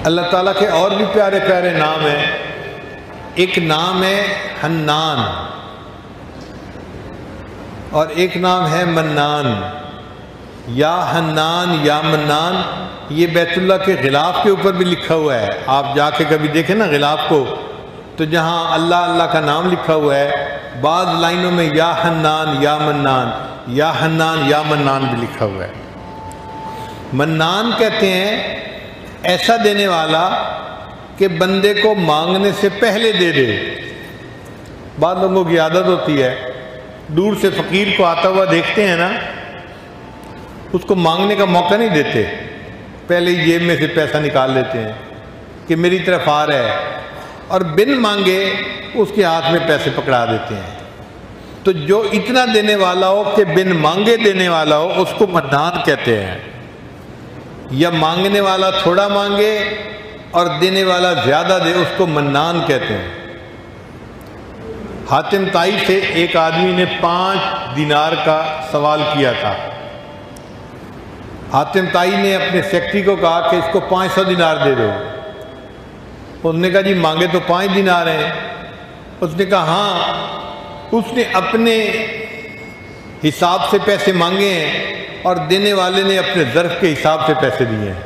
اللہ تعالیٰ کے اور بھی پیارے پیارے نام ہیں. ایک نام ہے حنان اور ایک نام ہے منان. یا حنان یا منان یہ بیت اللہ کے غلاف کے اوپر بھی لکھا ہوا ہے. آپ جا کے کبھی دیکھیں نا غلاف کو، تو جہاں اللہ اللہ کا نام لکھا ہوا ہے بعض لائنوں میں یا حنان یا منان، یا حنان یا منان بھی لکھا ہوا ہے. منان کہتے ہیں ایسا دینے والا کہ بندے کو مانگنے سے پہلے دے دے. بعض لوگوں کی عادت ہوتی ہے دور سے فقیر کو آتا ہوا دیکھتے ہیں نا، اس کو مانگنے کا موقع نہیں دیتے، پہلے ہی جیب میں سے پیسہ نکال لیتے ہیں کہ میری طرف آ رہا ہے، اور بن مانگے اس کے ہاتھ میں پیسے پکڑا دیتے ہیں. تو جو اتنا دینے والا ہو کہ بن مانگے دینے والا ہو اس کو منان کہتے ہیں. یا مانگنے والا تھوڑا مانگے اور دینے والا زیادہ دے اس کو منان کہتے ہیں. حاتم طائی سے ایک آدمی نے 5 دینار کا سوال کیا تھا. حاتم طائی نے اپنے سیکٹری کو کہا کہ اس کو 500 دینار دے دو. اس نے کہا جی مانگے تو 5 دینار ہیں. اس نے کہا ہاں. اس نے اپنے حساب سے پیسے مانگے ہیں اور دینے والے نے اپنے ظرف کے حساب سے پیسے دیے ہیں.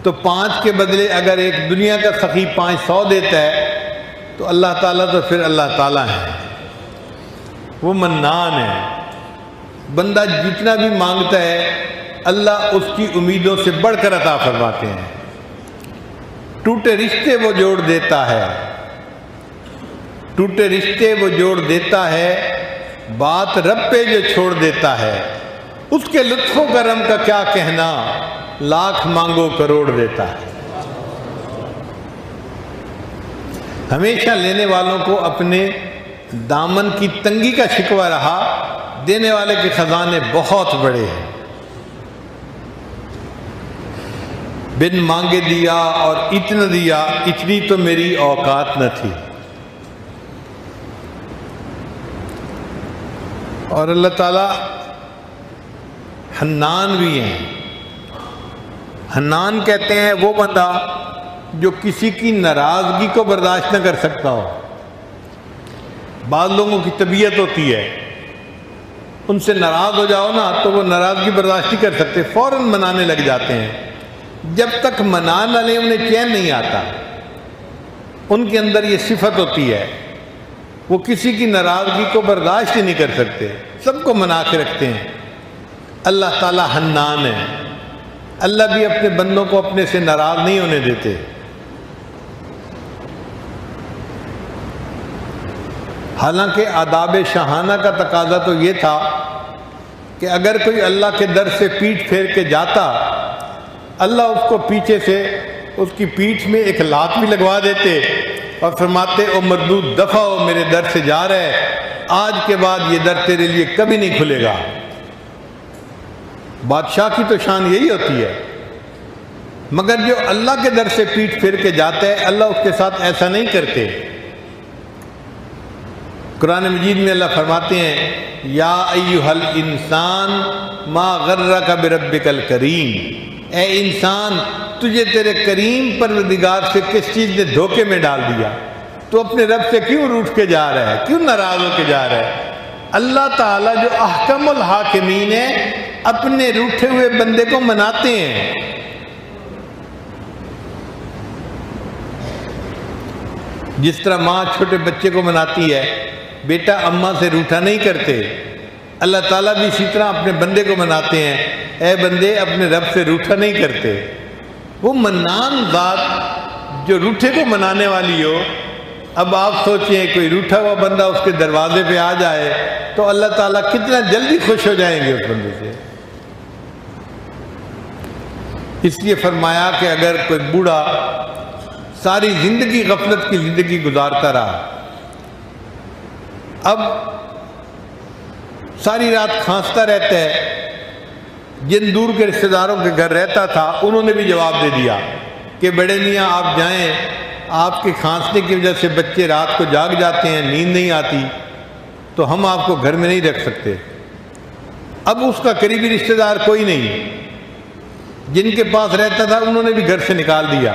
تو 5 کے بدلے اگر ایک دنیا کا سخی 500 دیتا ہے تو اللہ تعالیٰ تو پھر اللہ تعالیٰ ہے، وہ منان ہے. بندہ جتنا بھی مانگتا ہے اللہ اس کی امیدوں سے بڑھ کر عطا فرماتے ہیں. ٹوٹے رشتے وہ جوڑ دیتا ہے، ٹوٹے رشتے وہ جوڑ دیتا ہے، بات رب پہ جو چھوڑ دیتا ہے، اس کے لطف و کرم کا کیا کہنا، لاکھ مانگو کروڑ دیتا ہے. ہمیشہ لینے والوں کو اپنے دامن کی تنگی کا شکوہ رہا، دینے والے کے خزانے بہت بڑے ہیں. بن مانگے دیا اور اتنا دیا، اتنی تو میری اوقات نہ تھی. اور اللہ تعالیٰ حنان بھی ہیں. حنان کہتے ہیں وہ بندہ جو کسی کی ناراضگی کو برداشت نہ کر سکتا ہو. بعض لوگوں کی طبیعت ہوتی ہے ان سے ناراض ہو جاؤ نا تو وہ ناراضگی برداشت نہیں کر سکتے، فوراً منانے لگ جاتے ہیں. جب تک منانا لیں انہیں چین نہیں آتا. ان کے اندر یہ صفت ہوتی ہے، وہ کسی کی ناراضگی کو برداشت ہی نہیں کر سکتے، سب کو منا کے رکھتے ہیں. اللہ تعالیٰ حنان ہے. اللہ بھی اپنے بندوں کو اپنے سے ناراض نہیں ہونے دیتے. حالانکہ آداب شاہانہ کا تقاضا تو یہ تھا کہ اگر کوئی اللہ کے در سے پیٹھ پھیر کے جاتا، اللہ اس کو پیچھے سے اس کی پیٹھ میں ایک لات بھی لگوا دیتے اور فرماتے او مردود دفع ہو، میرے در سے جا رہے، آج کے بعد یہ در تیرے لیے کبھی نہیں کھلے گا. بادشاہ کی تو شان یہی ہوتی ہے. مگر جو اللہ کے در سے پیٹھ پھیر کے جاتا ہے اللہ اس کے ساتھ ایسا نہیں کرتے. قرآن مجید میں اللہ فرماتے ہیں یا ایھا الانسان ما غرک بربک الکریم، اے انسان تجھے تیرے کریم پروردگار سے کس چیز نے دھوکے میں ڈال دیا؟ تو اپنے رب سے کیوں روٹھ کے جا رہا ہے، کیوں ناراض ہو کے جا رہا ہے؟ اللہ تعالیٰ جو احکم الحاکمین ہے اپنے روٹھے ہوئے بندے کو مناتے ہیں. جس طرح ماں چھوٹے بچے کو مناتی ہے، بیٹا اماں سے روٹھا نہیں کرتے، اللہ تعالیٰ بھی اسی طرح اپنے بندے کو مناتے ہیں، اے بندے اپنے رب سے روٹھا نہیں کرتے. وہ منان ذات جو روٹھے کو منانے والی ہو. اب آپ سوچیں کوئی روٹھا ہوا بندہ اس کے دروازے پہ آ جائے تو اللہ تعالیٰ کتنا جلدی خوش ہو جائیں گے اس بندے سے. اس لیے فرمایا کہ اگر کوئی بوڑھا ساری زندگی غفلت کی زندگی گزارتا رہا، اب ساری رات کھانستا رہتا ہے، جن دور کے رشتہ داروں کے گھر رہتا تھا انہوں نے بھی جواب دے دیا کہ بڑے میاں آپ جائیں، آپ کے کھانسنے کی وجہ سے بچے رات کو جاگ جاتے ہیں، نیند نہیں آتی، تو ہم آپ کو گھر میں نہیں رکھ سکتے. اب اس کا قریبی رشتہ دار کوئی نہیں. جن کے پاس رہتا تھا انہوں نے بھی گھر سے نکال دیا۔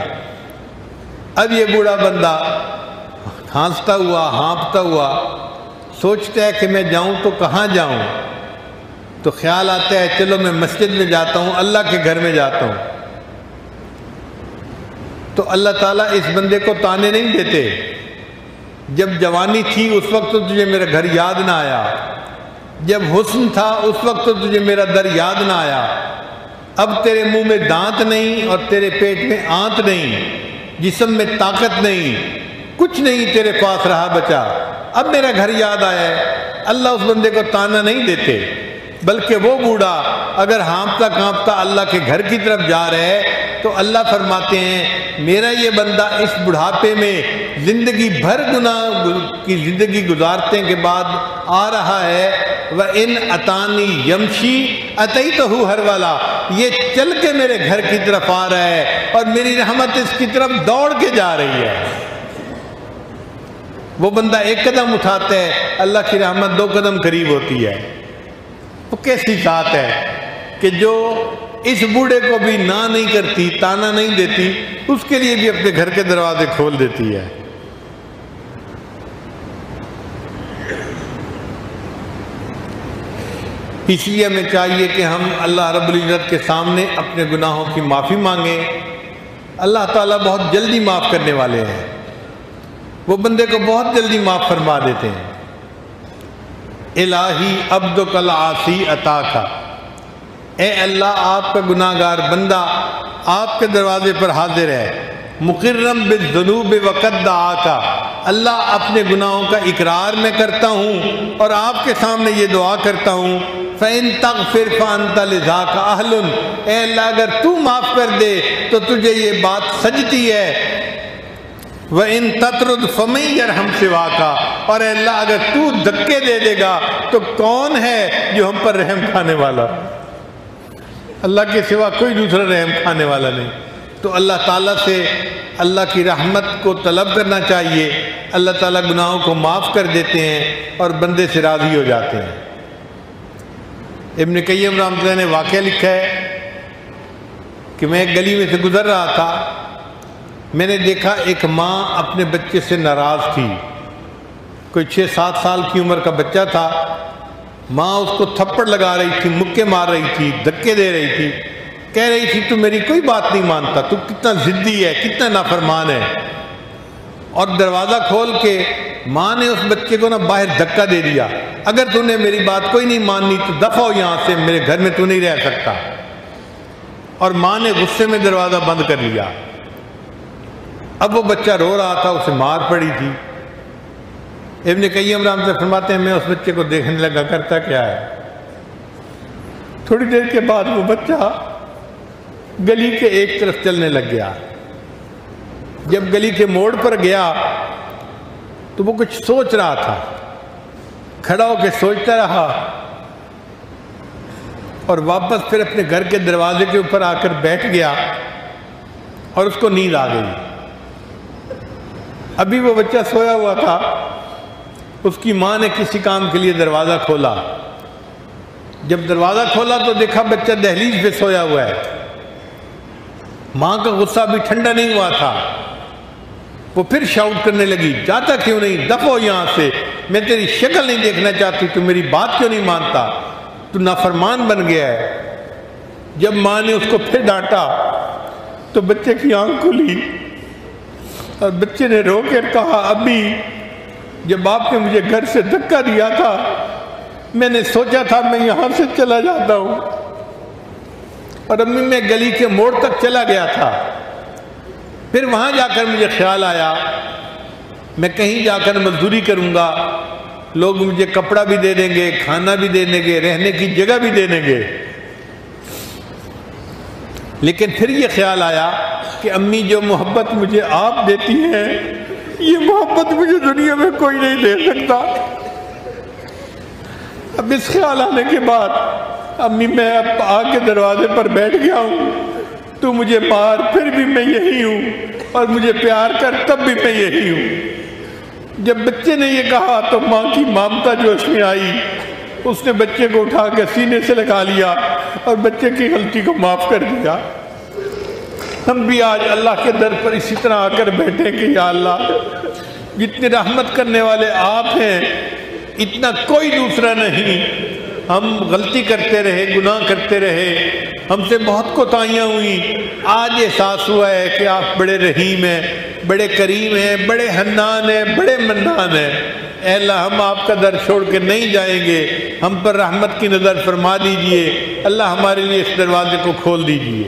اب یہ بوڑھا بندہ ہانستا ہوا ہانپتا ہوا سوچتا ہے کہ میں جاؤں تو کہاں جاؤں، تو خیال آتا ہے چلو میں مسجد میں جاتا ہوں، اللہ کے گھر میں جاتا ہوں۔ تو اللہ تعالیٰ اس بندے کو تانے نہیں دیتے، جب جوانی تھی اس وقت تو تجھے میرا گھر یاد نہ آیا، جب حسن تھا اس وقت تو تجھے میرا در یاد نہ آیا، اب تیرے منہ میں دانت نہیں اور تیرے پیٹ میں آنت نہیں، جسم میں طاقت نہیں، کچھ نہیں تیرے پاس رہا بچا، اب میرا گھر یاد آیا ہے۔ اللہ اس بندے کو تانا نہیں دیتے، بلکہ وہ بوڑھا اگر ہانپتا کانپتا اللہ کے گھر کی طرف جا رہا ہے تو اللہ فرماتے ہیں میرا یہ بندہ اس بڑھاپے میں زندگی بھر گناہ کی زندگی گزارتے کے بعد آ رہا ہے، وَإِنْ أَتَانِي يَمْشِي أَتَيْتُهُ هَرْوَلًا، یہ چل کے میرے گھر کی طرف آ رہا ہے اور میری رحمت اس کی طرف دوڑ کے جا رہی ہے۔ وہ بندہ ایک قدم اٹھاتا ہے، اللہ کی رحمت 2 قدم قریب ہوتی ہے۔ وہ کیسی ذات ہے کہ جو اس بوڑھے کو بھی نہ نہیں کرتی، تانا نہیں دیتی، اس کے لیے بھی اپنے گھر کے دروازے کھول دیتی ہے۔ اس لیے ہمیں چاہیے کہ ہم اللہ رب العزت کے سامنے اپنے گناہوں کی معافی مانگیں۔ اللہ تعالیٰ بہت جلدی معاف کرنے والے ہیں، وہ بندے کو بہت جلدی معاف فرما دیتے ہیں۔ الہی عبدک العاصی عطاکا، اے اللہ آپ کا گناہ گار بندہ آپ کے دروازے پر حاضر ہے، مقرم بالذنوب وقد دعاکا، اللہ اپنے گناہوں کا اقرار میں کرتا ہوں اور آپ کے سامنے یہ دعا کرتا ہوں، فَإِن تَغْفِرْ فَأَنْتَ لِذَاكَ أَهْلٌ، اے اللہ اگر تو معاف کر دے تو تجھے یہ بات سجتی ہے، وَإِن تَطْرُدْ فَمَن يَرْحَمْ سِوَاكَ، اور اے اللہ اگر تو دھکے دے دے گا تو کون ہے جو ہم پر رحم کھانے والا؟ اللہ کے سوا کوئی دوسرا رحم کھانے والا نہیں۔ تو اللہ تعالیٰ سے اللہ کی رحمت کو طلب کرنا چاہیے، اللہ تعالیٰ گناہوں کو معاف کر دیتے ہیں اور بندے سے راضی ہو جاتے ہیں۔ ابن قیم رحمۃ اللہ نے واقعہ لکھا ہے کہ میں ایک گلی میں سے گزر رہا تھا، میں نے دیکھا ایک ماں اپنے بچے سے ناراض تھی، کوئی 6-7 سال کی عمر کا بچہ تھا، ماں اس کو تھپڑ لگا رہی تھی، مکے مار رہی تھی، دھکے دے رہی تھی، کہہ رہی تھی تو میری کوئی بات نہیں مانتا، تو کتنا ضدی ہے، کتنا نافرمان ہے، اور دروازہ کھول کے ماں نے اس بچے کو باہر دھکا دے دیا، اگر تو نے میری بات کوئی نہیں ماننی تو دفع ہو یہاں سے، میرے گھر میں تو نہیں رہ سکتا، اور ماں نے غصے میں دروازہ بند کر لیا۔ اب وہ بچہ رو رہا تھا، اسے مار پڑی تھی۔ ابن قیم رحمۃ اللہ فرماتے ہیں میں اس بچے کو دیکھنے لگا، کرتا کیا ہے؟ تھوڑی دیر کے بعد وہ بچہ گلی کے ایک طرف چلنے لگ گیا۔ جب گلی کے موڑ پر گیا تو وہ کچھ سوچ رہا تھا، کھڑا ہو کے سوچتا رہا اور واپس پھر اپنے گھر کے دروازے کے اوپر آ کر بیٹھ گیا اور اس کو نیند آ گئی۔ ابھی وہ بچہ سویا ہوا تھا، اس کی ماں نے کسی کام کے لیے دروازہ کھولا، جب دروازہ کھولا تو دیکھا بچہ دہلیز پہ سویا ہوا ہے۔ ماں کا غصہ بھی ٹھنڈا نہیں ہوا تھا، وہ پھر شاؤٹ کرنے لگی، جاتا کیوں نہیں، دفع ہو یہاں سے، میں تیری شکل نہیں دیکھنا چاہتی، تو میری بات کیوں نہیں مانتا، تو نافرمان بن گیا ہے۔ جب ماں نے اس کو پھر ڈانٹا تو بچے کی آنکھ کھلی اور بچے نے رو کر کہا، ابھی جب آپ نے مجھے گھر سے دھکا دیا تھا میں نے سوچا تھا میں یہاں سے چلا جاتا ہوں، اور امی میں گلی کے موڑ تک چلا گیا تھا، پھر وہاں جا کر مجھے خیال آیا میں کہیں جا کر مزدوری کروں گا، لوگ مجھے کپڑا بھی دے دیں گے، کھانا بھی دے دیں گے، رہنے کی جگہ بھی دے دیں گے، لیکن پھر یہ خیال آیا کہ امی جو محبت مجھے آپ دیتی ہیں یہ محبت مجھے دنیا میں کوئی نہیں دے سکتا۔ اب اس خیال آنے کے بعد امی میں اب آ کے دروازے پر بیٹھ گیا ہوں، تو مجھے مار پھر بھی میں یہی ہوں، اور مجھے پیار کر تب بھی میں یہی ہوں۔ جب بچے نے یہ کہا تو ماں کی ممتا جوش میں آئی، اس نے بچے کو اٹھا کے سینے سے لگا لیا اور بچے کی غلطی کو معاف کر دیا۔ ہم بھی آج اللہ کے در پر اسی طرح آ کر بیٹھے کہ یا اللہ جتنے رحمت کرنے والے آپ ہیں اتنا کوئی دوسرا نہیں. ہم غلطی کرتے رہے، گناہ کرتے رہے، ہم سے بہت کوتاہیاں ہوئیں. آج احساس ہوا ہے کہ آپ بڑے رحیم ہیں، بڑے کریم ہیں، بڑے حنان ہیں، بڑے منان ہیں. اے اللہ ہم آپ کا در چھوڑ کے نہیں جائیں گے، ہم پر رحمت کی نظر فرما دیجئے. اللہ ہمارے لیے اس دروازے کو کھول دیجئے.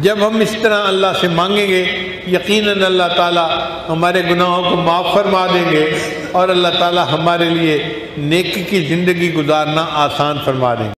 جب ہم اس طرح اللہ سے مانگیں گے یقیناً اللہ تعالیٰ ہمارے گناہوں کو معاف فرما دیں گے اور اللہ تعالیٰ ہمارے لیے نیکی کی زندگی گزارنا آسان فرما دیں گے.